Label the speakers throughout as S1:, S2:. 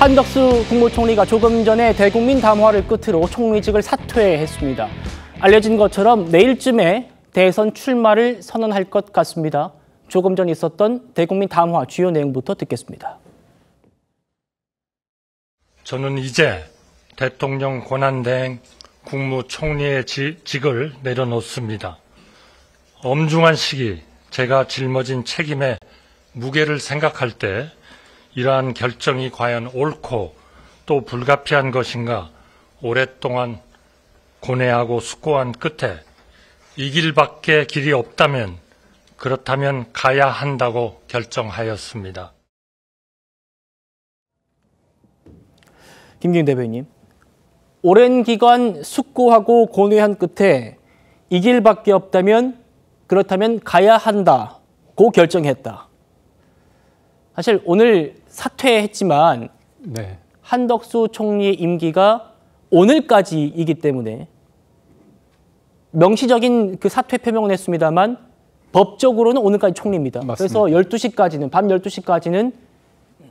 S1: 한덕수 국무총리가 조금 전에 대국민 담화를 끝으로 총리직을 사퇴했습니다. 알려진 것처럼 내일쯤에 대선 출마를 선언할 것 같습니다. 조금 전 있었던 대국민 담화 주요 내용부터 듣겠습니다.
S2: 저는 이제 대통령 권한대행 국무총리의 직을 내려놓습니다. 엄중한 시기, 제가 짊어진 책임의 무게를 생각할 때 이러한 결정이 과연 옳고 또 불가피한 것인가 오랫동안 고뇌하고 숙고한 끝에 이 길밖에 길이 없다면 그렇다면 가야 한다고 결정하였습니다.
S1: 김기현 대변인, 오랜 기간 숙고하고 고뇌한 끝에 이 길밖에 없다면 그렇다면 가야 한다고 결정했다. 사실 오늘 사퇴했지만
S3: 네.
S1: 한덕수 총리의 임기가 오늘까지이기 때문에 명시적인 그 사퇴 표명은 했습니다만 법적으로는 오늘까지 총리입니다.
S3: 맞습니다.
S1: 그래서 12시까지는 밤 12시까지는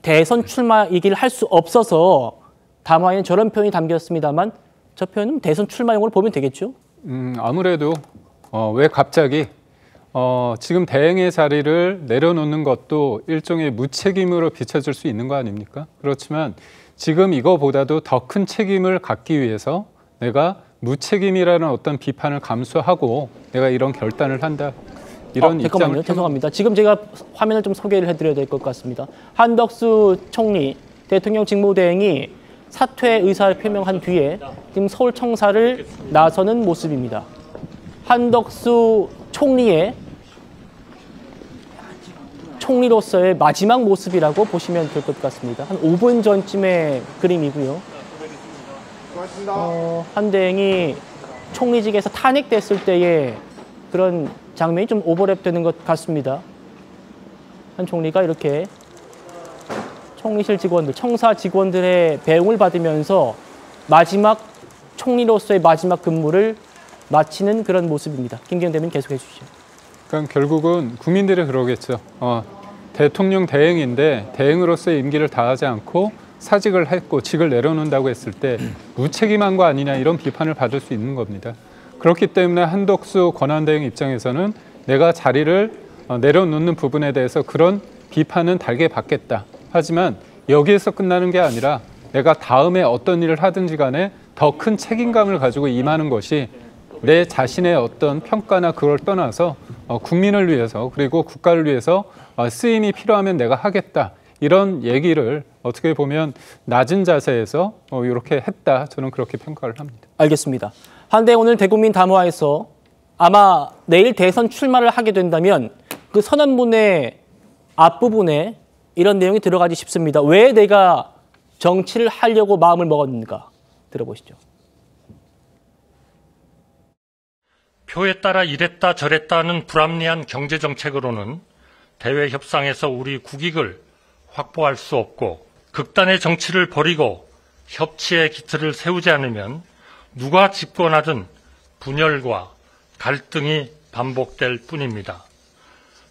S1: 대선 출마 얘기를 할 수 없어서 담화에는 저런 표현이 담겼습니다만 저 표현은 대선 출마용으로 보면 되겠죠?
S3: 아무래도 왜 갑자기 지금 대행의 자리를 내려놓는 것도 일종의 무책임으로 비춰질 수 있는 거 아닙니까? 그렇지만 지금 이거보다도 더 큰 책임을 갖기 위해서 내가 무책임이라는 어떤 비판을 감수하고 내가 이런 결단을 한다. 이런
S1: 잠깐만요. 죄송합니다. 지금 제가 화면을 좀 소개를 해드려야 될 것 같습니다. 한덕수 총리, 대통령 직무대행이 사퇴 의사를 표명한 뒤에 지금 서울 청사를 나서는 모습입니다. 한덕수 총리의 총리로서의 마지막 모습이라고 보시면 될 것 같습니다. 한 5분 전쯤의 그림이고요. 한 대행이 총리직에서 탄핵됐을 때의 그런 장면이 좀 오버랩되는 것 같습니다. 한 총리가 이렇게 총리실 직원들, 청사 직원들의 배웅을 받으면서 마지막 총리로서의 마지막 근무를 마치는 그런 모습입니다. 김기현 대변인 계속해 주시죠.
S3: 그러니까 결국은 국민들이 그러겠죠. 대통령 대행인데 대행으로서의 임기를 다하지 않고 사직을 했고 직을 내려놓는다고 했을 때 무책임한 거 아니냐 이런 비판을 받을 수 있는 겁니다. 그렇기 때문에 한덕수 권한대행 입장에서는 내가 자리를 내려놓는 부분에 대해서 그런 비판은 달게 받겠다. 하지만 여기에서 끝나는 게 아니라 내가 다음에 어떤 일을 하든지 간에 더 큰 책임감을 가지고 임하는 것이 내 자신의 어떤 평가나 그걸 떠나서 국민을 위해서 그리고 국가를 위해서 쓰임이 필요하면 내가 하겠다. 이런 얘기를 어떻게 보면 낮은 자세에서 이렇게 했다. 저는 그렇게 평가를 합니다.
S1: 알겠습니다. 한데 오늘 대국민 담화에서 아마 내일 대선 출마를 하게 된다면 그 선언문의 앞부분에 이런 내용이 들어가지 싶습니다. 왜 내가 정치를 하려고 마음을 먹었는가? 들어보시죠.
S2: 표에 따라 이랬다 저랬다는 불합리한 경제정책으로는 대외 협상에서 우리 국익을 확보할 수 없고 극단의 정치를 버리고 협치의 기틀을 세우지 않으면 누가 집권하든 분열과 갈등이 반복될 뿐입니다.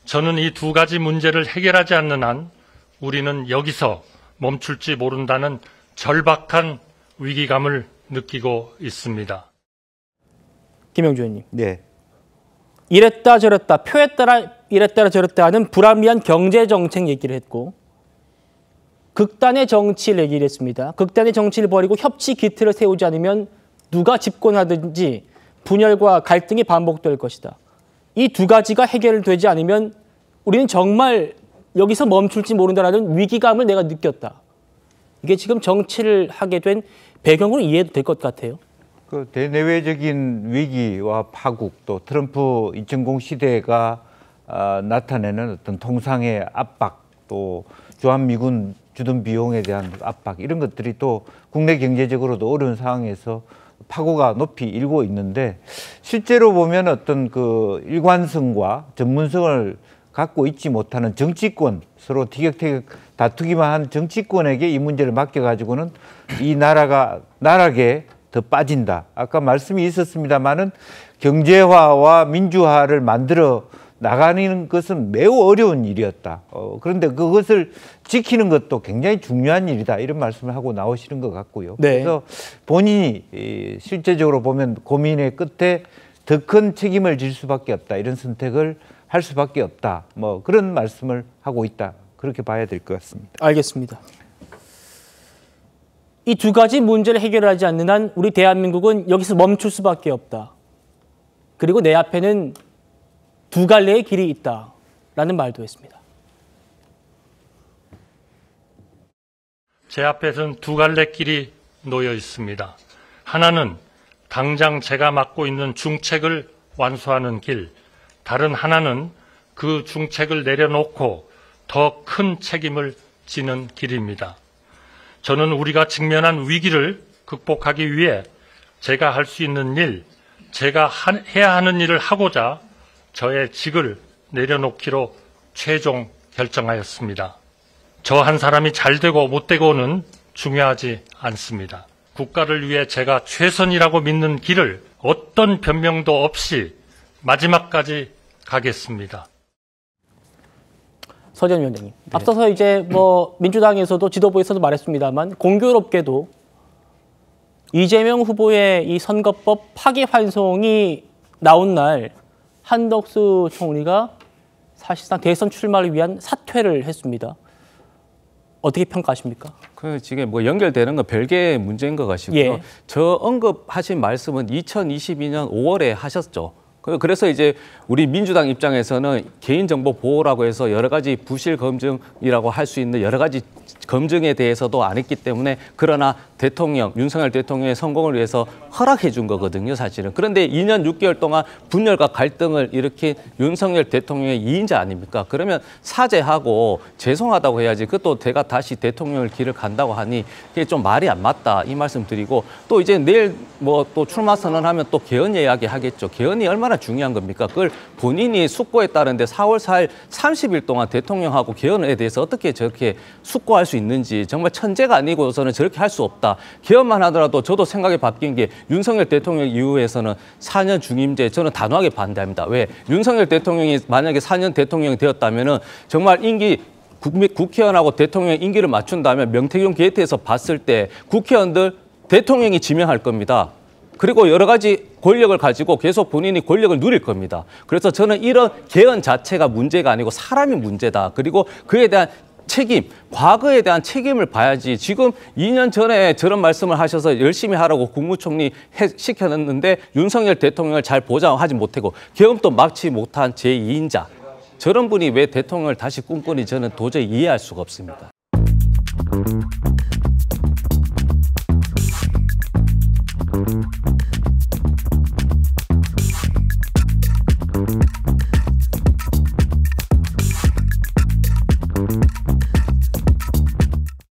S2: 저는 이 두 가지 문제를 해결하지 않는 한 우리는 여기서 멈출지 모른다는 절박한 위기감을 느끼고 있습니다.
S1: 김영주 의원님.
S4: 네.
S1: 이랬다 저랬다, 표에 따라 이랬다 저랬다 하는 불합리한 경제정책 얘기를 했고 극단의 정치를 얘기를 했습니다. 극단의 정치를 버리고 협치 기틀을 세우지 않으면 누가 집권하든지 분열과 갈등이 반복될 것이다. 이 두 가지가 해결되지 않으면 우리는 정말 여기서 멈출지 모른다는 위기감을 내가 느꼈다. 이게 지금 정치를 하게 된 배경으로 이해도 될 것 같아요.
S4: 그 대내외적인 위기와 파국 또 트럼프 2020 시대가 나타내는 어떤 통상의 압박 또 주한미군 주둔 비용에 대한 압박 이런 것들이 또 국내 경제적으로도 어려운 상황에서 파고가 높이 일고 있는데 실제로 보면 어떤 그 일관성과 전문성을 갖고 있지 못하는 정치권 서로 티격태격 다투기만 한 정치권에게 이 문제를 맡겨가지고는 이 나락에 더 빠진다. 아까 말씀이 있었습니다만은 경제화와 민주화를 만들어 나가는 것은 매우 어려운 일이었다. 그런데 그것을 지키는 것도 굉장히 중요한 일이다. 이런 말씀을 하고 나오시는 것 같고요.
S1: 네.
S4: 그래서 본인이 실제적으로 보면 고민의 끝에 더 큰 책임을 질 수밖에 없다. 이런 선택을 할 수밖에 없다. 뭐 그런 말씀을 하고 있다. 그렇게 봐야 될 것 같습니다.
S1: 알겠습니다. 이 두 가지 문제를 해결하지 않는 한 우리 대한민국은 여기서 멈출 수밖에 없다. 그리고 내 앞에는 두 갈래의 길이 있다라는 말도 했습니다.
S2: 제 앞에서는 두 갈래 길이 놓여 있습니다. 하나는 당장 제가 맡고 있는 중책을 완수하는 길, 다른 하나는 그 중책을 내려놓고 더 큰 책임을 지는 길입니다. 저는 우리가 직면한 위기를 극복하기 위해 제가 할 수 있는 일, 제가 해야 하는 일을 하고자 저의 직을 내려놓기로 최종 결정하였습니다. 저 한 사람이 잘 되고 못 되고는 중요하지 않습니다. 국가를 위해 제가 최선이라고 믿는 길을 어떤 변명도 없이 마지막까지 가겠습니다.
S1: 서지현 위원장님. 네. 앞서서 이제 뭐 민주당에서도 지도부에서도 말했습니다만 공교롭게도 이재명 후보의 이 선거법 파기환송이 나온 날 한덕수 총리가 사실상 대선 출마를 위한 사퇴를 했습니다. 어떻게 평가하십니까?
S5: 그 지금 뭐 연결되는 건 별개의 문제인 것 같고요.
S1: 예.
S5: 저 언급하신 말씀은 2022년 5월에 하셨죠. 그래서 이제 우리 민주당 입장에서는 개인정보 보호라고 해서 여러 가지 부실 검증이라고 할 수 있는 여러 가지 검증에 대해서도 안 했기 때문에 그러나 대통령, 윤석열 대통령의 성공을 위해서 허락해 준 거거든요, 사실은. 그런데 2년 6개월 동안 분열과 갈등을 일으킨 윤석열 대통령의 2인자 아닙니까? 그러면 사죄하고 죄송하다고 해야지 그것도 제가 다시 대통령을 길을 간다고 하니 그게 좀 말이 안 맞다 이 말씀 드리고 또 이제 내일 뭐 또 출마 선언하면 또 개헌 이야기 하겠죠. 개헌이 얼마나 중요한 겁니까? 그걸 본인이 숙고했다는데 4월 4일 30일 동안 대통령하고 개헌에 대해서 어떻게 저렇게 숙고할 수 있는지 정말 천재가 아니고서는 저렇게 할 수 없다. 개헌만 하더라도 저도 생각이 바뀐 게 윤석열 대통령 이후에서는 4년 중임제 저는 단호하게 반대합니다. 왜? 윤석열 대통령이 만약에 4년 대통령이 되었다면은 정말 임기 국회의원하고 대통령 임기를 맞춘다면 명태균 게이트에서 봤을 때 국회의원들 대통령이 지명할 겁니다. 그리고 여러 가지 권력을 가지고 계속 본인이 권력을 누릴 겁니다. 그래서 저는 이런 개헌 자체가 문제가 아니고 사람이 문제다. 그리고 그에 대한 책임, 과거에 대한 책임을 봐야지. 지금 2년 전에 저런 말씀을 하셔서 열심히 하라고 국무총리 시켜놨는데 윤석열 대통령을 잘 보장하지 못하고 개헌도 막지 못한 제2인자. 저런 분이 왜 대통령을 다시 꿈꾸니 저는 도저히 이해할 수가 없습니다.